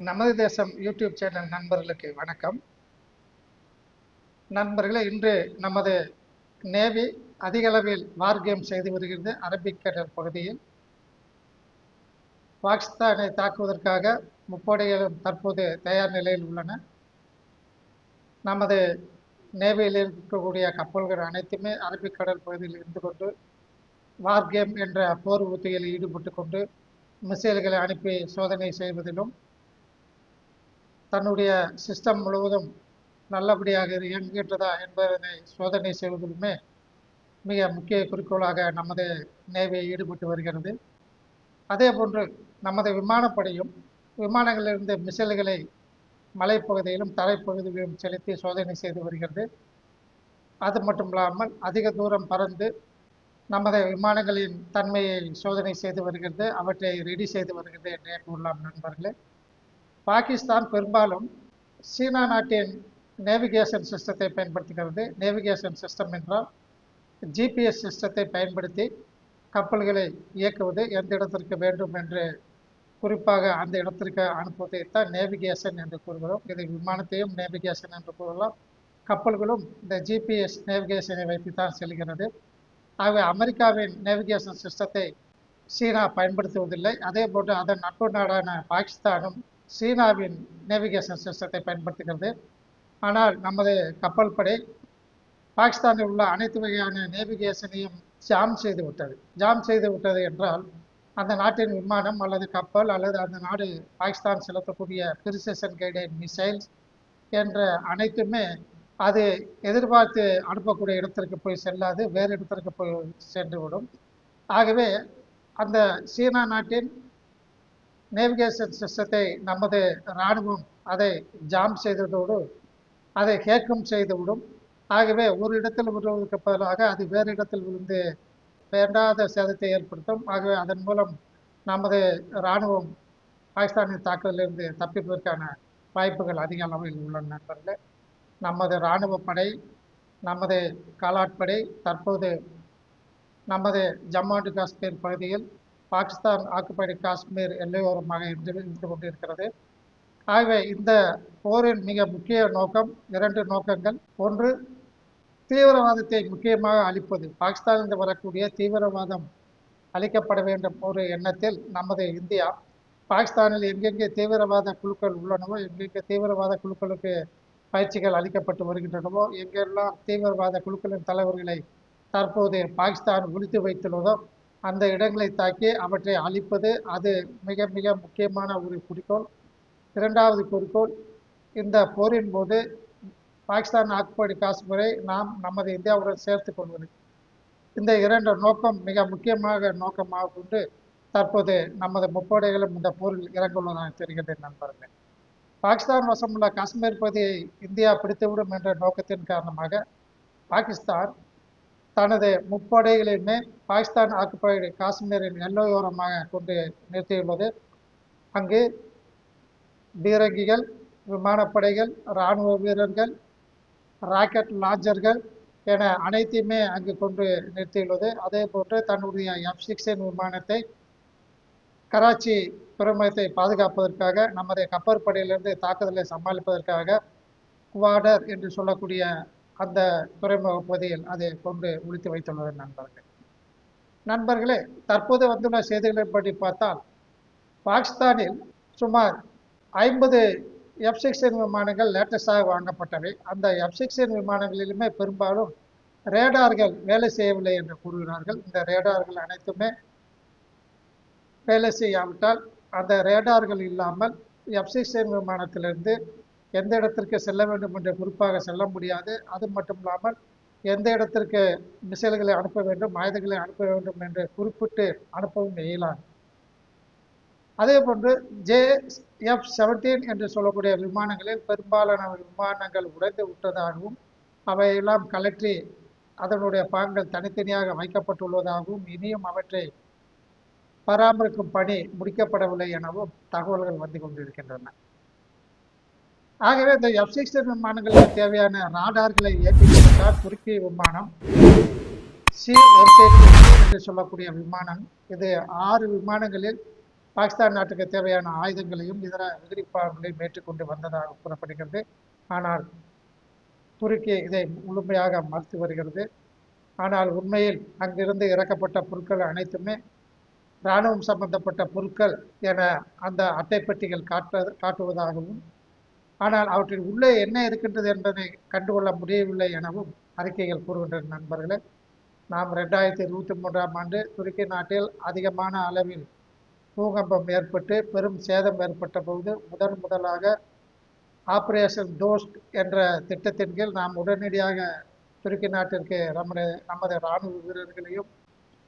நமது தேசம் YouTube channel நண்பர்களுக்கு வணக்கம். நண்பர்களே, இன்று நமது நேவி அதிகளவில் வார் கேம் செய்து வருகிறது. அரபிக்கடல் பகுதியில் பாகிஸ்தானை தாக்குவதற்காக முப்படைகளும் தற்போது தயார் நிலையில் உள்ளன. நமது நேவியில் இருக்கக்கூடிய கப்பல்கள் அனைத்துமே அரபிக்கடல் பகுதியில் இருந்து கொண்டு வார் கேம் என்ற போர் உத்தியில் ஈடுபட்டு கொண்டு மிசைல்களை அனுப்பி சோதனை செய்வதிலும் தன்னுடைய சிஸ்டம் முழுவதும் நல்லபடியாக இயங்குகின்றதா என்பதனை சோதனை செய்வதிலுமே மிக முக்கிய குறிக்கோளாக நமது நேவி ஈடுபட்டு வருகிறது. அதே போன்று நமது விமானப்படையும் விமானங்களிலிருந்து மிசைல்களை மலைப்பகுதியிலும் தரைப்பகுதியிலும் செலுத்தி சோதனை செய்து வருகிறது. அது மட்டும் இல்லாமல் அதிக தூரம் பறந்து நமது விமானங்களின் தன்மையை சோதனை செய்து வருகிறது, அவற்றை ரெடி செய்து வருகிறது என்றே கூறலாம். நண்பர்களே, பாகிஸ்தான் பெரும்பாலும் சீனா நாட்டின் நேவிகேஷன் சிஸ்டத்தை பயன்படுத்துகிறது. நேவிகேஷன் சிஸ்டம் என்றால் ஜிபிஎஸ் சிஸ்டத்தை பயன்படுத்தி கப்பல்களை இயக்குவது, எந்த இடத்திற்கு வேண்டும் என்று குறிப்பாக அந்த இடத்திற்கு அனுப்புவதைத்தான் நேவிகேஷன் என்று கூறுகிறோம். இதை விமானத்தையும் நேவிகேஷன் என்று கூறலாம். கப்பல்களும் இந்த ஜிபிஎஸ் நேவிகேஷனை வைத்து தான் செல்கிறது. ஆகவே அமெரிக்காவின் நேவிகேஷன் சிஸ்டத்தை சீனா பயன்படுத்துவதில்லை. அதே போன்று அதன் நட்பு நாடான பாகிஸ்தானும் சீனாவின் நேவிகேஷன் சிஸ்டத்தை பயன்படுத்துகிறது. ஆனால் நமது கப்பல் படை பாகிஸ்தானில் உள்ள அனைத்து வகையான நேவிகேஷனையும் ஜாம் செய்து விட்டது என்றால் அந்த நாட்டின் விமானம் அல்லது கப்பல் அல்லது அந்த நாடு பாகிஸ்தான் செலுத்தக்கூடிய பிரிசிஷன் கைடட் மிசைல்ஸ் என்ற அனைத்துமே அது எதிர்பார்த்து அனுப்பக்கூடிய இடத்திற்கு போய் செல்லாது, வேறு இடத்திற்கு போய் சென்றுவிடும். ஆகவே அந்த சீனா நாட்டின் நேவிகேஷன் சிஸ்டத்தை நமது இராணுவம் அதை ஜாம் செய்ததோடு அதை ஹேக்கும் செய்துவிடும். ஆகவே ஒரு இடத்தில் விழுவதற்கு பதிலாக அது வேறு இடத்தில் விழுந்து வேண்டாத சேதத்தை ஏற்படுத்தும். ஆகவே அதன் மூலம் நமது இராணுவம் பாகிஸ்தானின் தாக்குதலிலிருந்து தப்பிப்பதற்கான வாய்ப்புகள் அதிக அளவில் உள்ளன. நண்பர்களே, நமது இராணுவ படை, நமது காலாட்படை தற்போது நமது ஜம்மு அண்ட் காஷ்மீர் பகுதியில் பாகிஸ்தான் ஆக்குபைடு காஷ்மீர் எல்லையோரமாக இருந்து கொண்டிருக்கிறது. ஆகவே இந்த போரின் மிக முக்கிய நோக்கம், இரண்டு நோக்கங்கள். ஒன்று, தீவிரவாதத்தை முக்கியமாக அழிப்பது. பாகிஸ்தானிலிருந்து வரக்கூடிய தீவிரவாதம் அழிக்கப்பட வேண்டும் ஒரு எண்ணத்தில் நமது இந்தியா பாகிஸ்தானில் எங்கெங்கே தீவிரவாத குழுக்கள் உள்ளனவோ, எங்கெங்கே தீவிரவாத குழுக்களுக்கு பயிற்சிகள் அளிக்கப்பட்டு வருகின்றனவோ, எங்கெல்லாம் தீவிரவாத குழுக்களின் தலைவர்களை தற்போது பாகிஸ்தான் ஒழித்து வைத்துள்ளதோ அந்த இடங்களை தாக்கி அவற்றை அழிப்பது, அது மிக மிக முக்கியமான ஒரு குறிக்கோள். இரண்டாவது குறிக்கோள், இந்த போரின் போது பாகிஸ்தான் ஆக்குபைடு காஷ்மீரை நாம் நமது இந்தியாவுடன் சேர்த்து கொள்வது. இந்த இரண்டு நோக்கம் மிக முக்கியமாக நோக்கமாக கொண்டு தற்போது நமது முப்படைகளும் இந்த போரில் இறங்குள்ளதாக தெரிகிறது. நண்பர்களே, பாகிஸ்தான் வசமுள்ள காஷ்மீர் பகுதியை இந்தியா பிடித்துவிடும் என்ற நோக்கத்தின் காரணமாக பாகிஸ்தான் தனது முப்படைகளையுமே பாகிஸ்தான் ஆக்குபைடு காஷ்மீரின் எல்லையோரமாக கொண்டு நிறுத்தியுள்ளது. அங்கு பீரங்கிகள், விமானப்படைகள், இராணுவ வீரர்கள், ராக்கெட் லாஞ்சர்கள் என அனைத்தையுமே அங்கு கொண்டு நிறுத்தியுள்ளது. அதே போன்று தன்னுடைய F-16 விமானத்தை கராச்சி துறைமுகத்தை பாதுகாப்பதற்காக, நமது கப்பற்படையிலிருந்து தாக்குதலை சமாளிப்பதற்காக குவாடர் என்று சொல்லக்கூடிய அந்த துறைமுக பகுதியில் அதை கொண்டு ஒழித்து வைத்துள்ளது. நண்பர்களே, தற்போது வந்துள்ள செய்திகளின்படி பார்த்தால் பாகிஸ்தானில் சுமார் 50 F-16 விமானங்கள் லேட்டஸ்டாக வாங்கப்பட்டவை. அந்த F-16 விமானங்களிலுமே பெரும்பாலும் ரேடார்கள் வேலை செய்யவில்லை என்று கூறுகிறார்கள். இந்த ரேடார்கள் அனைத்துமே வேலை செய்யாவிட்டால் அந்த ரேடார்கள் இல்லாமல் F-16 விமானத்திலிருந்து எந்த இடத்திற்கு செல்ல வேண்டும் என்று குறிப்பாக செல்ல முடியாது. அது மட்டும் இல்லாமல் எந்த இடத்திற்கு மிசைல்களை அனுப்ப வேண்டும், ஆயுதங்களை அனுப்ப வேண்டும் என்று குறிப்பிட்டு அனுப்பவும் இயலாது. அதே போன்று JF-17 என்று சொல்லக்கூடிய விமானங்களில் பெரும்பாலான விமானங்கள் உடைந்து விட்டதாகவும் அவையெல்லாம் கலற்றி அதனுடைய பாகங்கள் தனித்தனியாக வைக்கப்பட்டுள்ளதாகவும் இனியும் அவற்றை பராமரிக்கும் பணி முடிக்கப்படவில்லை எனவும் தகவல்கள் வந்து கொண்டிருக்கின்றன. ஆகவே இந்த F-16 விமானங்களுக்கு தேவையான ராடார்களை ஏற்றிவிட்டால் துருக்கி விமானம் C-130 என்று சொல்லக்கூடிய விமானம், இது 6 விமானங்களில் பாகிஸ்தான் நாட்டுக்கு தேவையான ஆயுதங்களையும் இதர உதிரிப்பாகங்களையும் ஏற்றுக்கொண்டு வந்ததாக கூறப்படுகிறது. ஆனால் துருக்கி இதை முழுமையாக மறுத்து வருகிறது. ஆனால் உண்மையில் அங்கிருந்து இறக்கப்பட்ட பொருட்கள் அனைத்துமே இராணுவம் சம்பந்தப்பட்ட பொருட்கள் என அந்த அட்டைப்பெட்டிகள் காட்டுவதாகவும், ஆனால் அவற்றின் உள்ளே என்ன இருக்கின்றது என்பதை கண்டுகொள்ள முடியவில்லை எனவும் அறிக்கைகள் கூறுகின்றன. நண்பர்களே, நாம் 2023ஆம் ஆண்டு துருக்கி நாட்டில் அதிகமான அளவில் பூகம்பம் ஏற்பட்டு பெரும் சேதம் ஏற்பட்ட போது முதலாக ஆபரேஷன் டோஸ்ட் என்ற திட்டத்தின் கீழ் நாம் உடனடியாக துருக்கி நாட்டிற்கு நமது இராணுவ வீரர்களையும்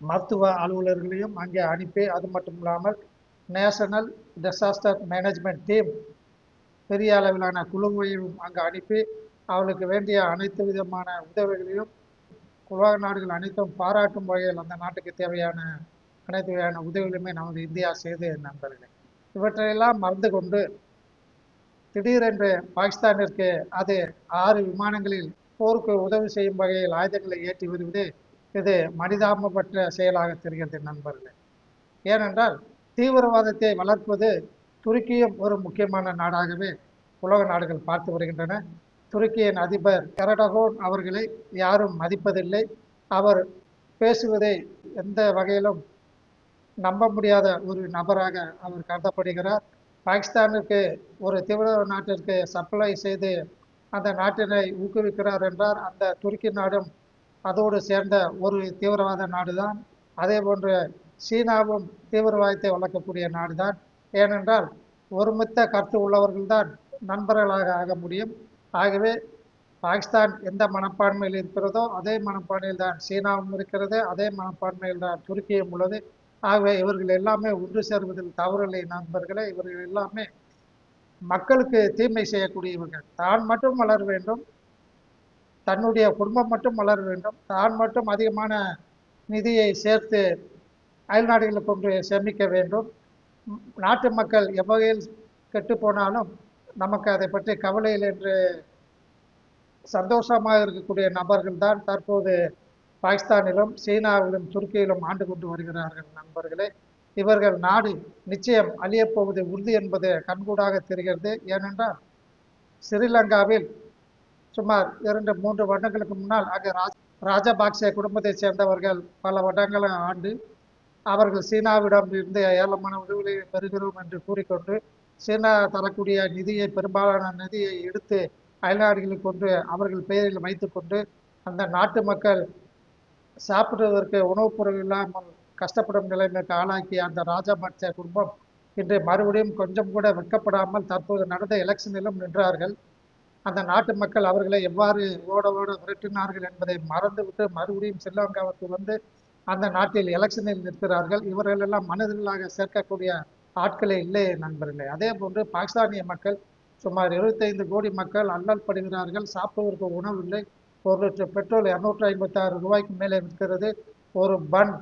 மருத்துவ அலுவலர்களையும் அங்கே அனுப்பி, அது மட்டும் இல்லாமல் நேஷனல் டிசாஸ்டர் மேனேஜ்மெண்ட் டீம் பெரிய அளவிலான குழுவையும் அங்கு அனுப்பி அவளுக்கு வேண்டிய அனைத்து விதமான உதவிகளையும் உலக நாடுகள் அனைத்தும் பாராட்டும் வகையில் அந்த நாட்டுக்கு தேவையான அனைத்து வகையான உதவிகளுமே நமது இந்தியா செய்து நண்பர்களே. இவற்றையெல்லாம் மறந்து கொண்டு திடீரென்று பாகிஸ்தானிற்கு அது 6 விமானங்களில் போருக்கு உதவி செய்யும் வகையில் ஆயுதங்களை ஏற்றி வருவது இது மனிதாபமற்ற செயலாக தெரிகிறது நண்பர்களே. ஏனென்றால் தீவிரவாதத்தை வளர்ப்பது துருக்கியும் ஒரு முக்கியமான நாடாகவே உலக நாடுகள் பார்த்து வருகின்றன. துருக்கியின் அதிபர் எரடோகன் அவர்களை யாரும் மதிப்பதில்லை. அவர் பேசுவதை எந்த வகையிலும் நம்ப முடியாத ஒரு நபராக அவர் கருதப்படுகிறார். பாகிஸ்தானுக்கு ஒரு தீவிரவாத நாட்டிற்கு சப்ளை செய்து அந்த நாட்டினை ஊக்குவிக்கிறார் என்றால் அந்த துருக்கி நாடும் அதோடு சேர்ந்த ஒரு தீவிரவாத நாடுதான். அதே போன்று சீனாவும் தீவிரவாதத்தை வளர்க்கக்கூடிய நாடுதான். ஏனென்றால் ஒருமித்த கருத்து உள்ளவர்கள்தான் நண்பர்களாக ஆக முடியும். ஆகவே பாகிஸ்தான் எந்த மனப்பான்மையில் இருக்கிறதோ அதே மனப்பான்மையில் தான் சீனாவும் இருக்கிறது, அதே மனப்பான்மையில் தான் துருக்கியும் உள்ளது. ஆகவே இவர்கள் எல்லாமே ஒன்று சேர்வதில் தவறில்லை நண்பர்களே. இவர்கள் எல்லாமே மக்களுக்கு தீமை செய்யக்கூடியவர்கள். தான் மட்டும் வளர வேண்டும், தன்னுடைய குடும்பம் மட்டும் வளர வேண்டும், தான் மட்டும் அதிகமான நிதியை சேர்த்து அயல்நாடுகளுக்கு கொண்டு சேமிக்க வேண்டும். நாட்டு மக்கள் எவ்வகையில் கெட்டு போனாலும் நமக்கு அதை பற்றி கவலையில் என்று சந்தோஷமாக இருக்கக்கூடிய நபர்கள் தான் தற்போது பாகிஸ்தானிலும் சீனாவிலும் துருக்கியிலும் ஆண்டு கொண்டு வருகிறார்கள் நண்பர்களே. இவர்கள் நாடு நிச்சயம் அழியப்போவது உறுதி என்பது கண்கூடாக தெரிகிறது. ஏனென்றால் ஸ்ரீலங்காவில் சுமார் 2-3 வருடங்களுக்கு முன்னால் அங்கே ராஜபாக்சே குடும்பத்தை சேர்ந்தவர்கள் பல வருடங்களை ஆண்டு அவர்கள் சீனாவிடம் இருந்து ஏராளமான உதவிகளை பெறுகிறோம் என்று கூறிக்கொண்டு சீனா தரக்கூடிய நிதியை பெரும்பாலான நிதியை எடுத்து அயல்நாடுகளுக்கு கொண்டு அவர்கள் பெயரில் வைத்துக்கொண்டு அந்த நாட்டு மக்கள் சாப்பிடுவதற்கு உணவுப் பொருள் இல்லாமல் கஷ்டப்படும் நிலைமைக்கு ஆளாக்கிய அந்த ராஜபக்சே குடும்பம் இன்று மறுபடியும் கொஞ்சம் கூட வெட்கப்படாமல் தற்போது நடந்த எலெக்ஷனிலும் நின்றார்கள். அந்த நாட்டு மக்கள் அவர்களை எவ்வாறு ஓட விரட்டினார்கள் என்பதை மறந்துவிட்டு மறுபடியும் ஸ்ரீலங்காவுக்கு வந்து அந்த நாட்டில் எலெக்ஷனில் நிற்கிறார்கள். இவர்கள் எல்லாம் மனிதர்களாக சேர்க்கக்கூடிய ஆட்களே இல்லை நண்பர்களே. அதே போன்று பாகிஸ்தானிய மக்கள் சுமார் 75 கோடி மக்கள் அல்லல் படுகிறார்கள். சாப்பிடுவதற்கு உணவு இல்லை. 1 லிட்டர் பெட்ரோல் 256 ரூபாய்க்கு மேலே விற்கிறது. ஒரு பன்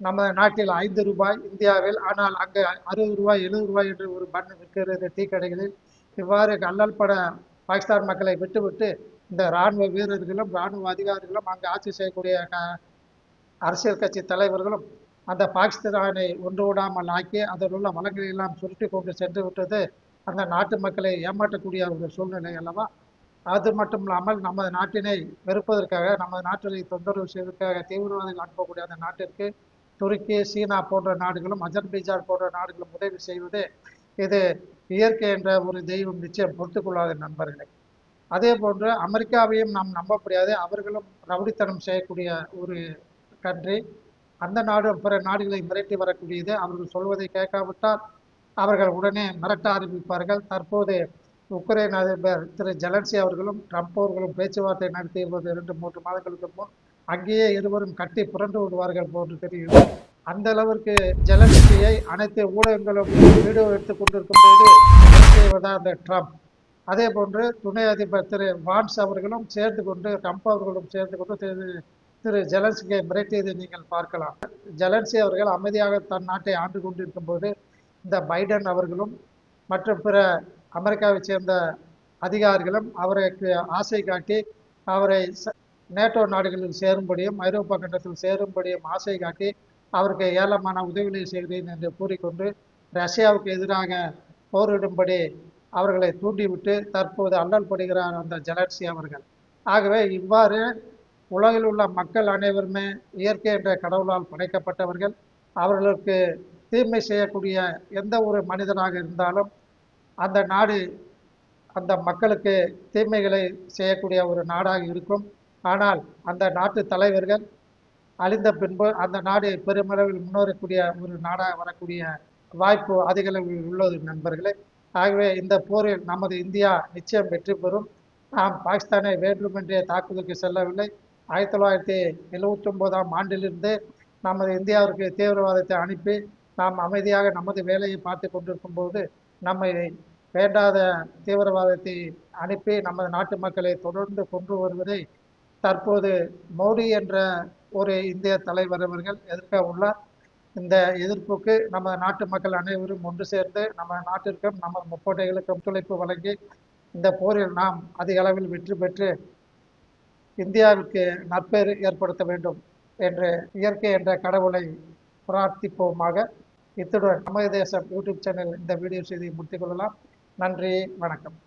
நம்ம நாட்டில் 5 ரூபாய் இந்தியாவில், ஆனால் அங்கே 60 ரூபாய் 70 ரூபாய் என்று ஒரு பன் விற்கிறது டீ கடைகளில். இவ்வாறு அல்லல் பட பாகிஸ்தான் மக்களை விட்டுவிட்டு இந்த இராணுவ வீரர்களும் இராணுவ அதிகாரிகளும் அங்கு ஆட்சி செய்யக்கூடிய அரசியல் கட்சி தலைவர்களும் அந்த பாகிஸ்தானை ஒன்று விடாமல் ஆக்கி அதில் உள்ள வளங்களை எல்லாம் சுருட்டி கொண்டு சென்று விட்டது அந்த நாட்டு மக்களை ஏமாற்றக்கூடிய ஒரு சூழ்நிலை அல்லவா. அது மட்டும் இல்லாமல் நமது நாட்டினை வெறுப்பதற்காக, நமது நாட்டினை தொந்தரவு செய்வதற்காக தீவிரவாதிகள் அனுப்பக்கூடிய அந்த நாட்டிற்கு துருக்கி, சீனா போன்ற நாடுகளும் அஜர்பைஜான் போன்ற நாடுகளும் உதவி செய்வது இது இயற்கை என்ற ஒரு தெய்வம் நிச்சயம் பொறுத்துக்கொள்ளாத நண்பர்களே. அதே போன்று அமெரிக்காவையும் நாம் நம்ப முடியாது. அவர்களும் ரவுடித்தனம் செய்யக்கூடிய ஒரு கண்ட்ரி. அந்த நாடும் பிற நாடுகளை மிரட்டி வரக்கூடியது. அவர்கள் சொல்வதை கேட்காவிட்டால் அவர்கள் உடனே மிரட்ட ஆரம்பிப்பார்கள். தற்போது உக்ரைன் அதிபர் திரு ஜெலன்ஸ்கி அவர்களும் ட்ரம்ப் அவர்களும் பேச்சுவார்த்தை நடத்தியபோது 2-3 மாதங்களுக்கு முன் அங்கேயே இருவரும் கட்டி புரண்டு விடுவார்கள் போன்று தெரிகிறது. அந்த அளவிற்கு ஜெலன்ஸ்கியை அனைத்து ஊடகங்களும் வீடியோ எடுத்துக் கொண்டிருக்கும் போது செய்வதா அந்த ட்ரம்ப். அதே போன்று துணை அதிபர் திரு வான்ஸ் அவர்களும் சேர்ந்து கொண்டு ட்ரம்ப் அவர்களும் சேர்ந்து கொண்டு திரு ஜெலன்ஸ்கியை மிரட்டியதை நீங்கள் பார்க்கலாம். ஜெலன்ஸ்கி அவர்கள் அமைதியாக தன் நாட்டை ஆண்டு கொண்டிருக்கும் போது இந்த பைடன் அவர்களும் மற்றும் பிற அமெரிக்காவை சேர்ந்த அதிகாரிகளும் அவருக்கு ஆசை காட்டி அவரை நேட்டோ நாடுகளில் சேரும்படியும் ஐரோப்பா கண்டத்தில் சேரும்படியும் ஆசை காட்டி அவருக்கு ஏராளமான உதவிகளை செய்கிறேன் என்று கூறிக்கொண்டு ரஷ்யாவுக்கு எதிராக போரிடும்படி அவர்களை தூண்டிவிட்டு தற்போது அல்லல் படுகிறார் அந்த ஜெலன்ஸ்கி அவர்கள். ஆகவே இவ்வாறு உலகில் உள்ள மக்கள் அனைவருமே இயற்கை என்ற கடவுளால் படைக்கப்பட்டவர்கள். அவர்களுக்கு தீமை செய்யக்கூடிய எந்த ஒரு மனிதனாக இருந்தாலும் அந்த நாடு அந்த மக்களுக்கு தீமைகளை செய்யக்கூடிய ஒரு நாடாக இருக்கும். ஆனால் அந்த நாட்டு தலைவர்கள் அழிந்த பின்பு அந்த நாடு பெருமளவில் முன்னேறக்கூடிய ஒரு நாடாக வரக்கூடிய வாய்ப்பு அதிக அளவில் உள்ளது நண்பர்களே. ஆகவே இந்த போரில் நமது இந்தியா நிச்சயம் வெற்றி பெறும். நாம் பாகிஸ்தானை வேண்டுமென்றே தாக்குதலுக்கு செல்லவில்லை. 1979ஆம் ஆண்டிலிருந்து நமது இந்தியாவிற்கு தீவிரவாதத்தை அனுப்பி நாம் அமைதியாக நமது வேலையை பார்த்து கொண்டிருக்கும் போது நம்மை வேண்டாத தீவிரவாதத்தை அனுப்பி நமது நாட்டு மக்களை தொடர்ந்து கொன்று வருவதை தற்போது மோடி என்ற ஒரு இந்திய தலைவர் அவர்கள் எதிர்க்க உள்ளார். இந்த எதிர்ப்புக்கு நமது நாட்டு மக்கள் அனைவரும் ஒன்று சேர்ந்து நம்ம நாட்டிற்கும் நமது முப்படைகளுக்கும் ஒத்துழைப்பு வழங்கி இந்த போரில் நாம் அதிக அளவில் வெற்றி பெற்று இந்தியாவிற்கு நற்பெயர் ஏற்படுத்த வேண்டும் என்று இயற்கை என்ற கடவுளை பிரார்த்திப்போமாக. இத்துடன் நமது தேசம் யூடியூப் சேனல் இந்த வீடியோ செய்தியை முடித்துக் கொள்ளலாம். நன்றி, வணக்கம்.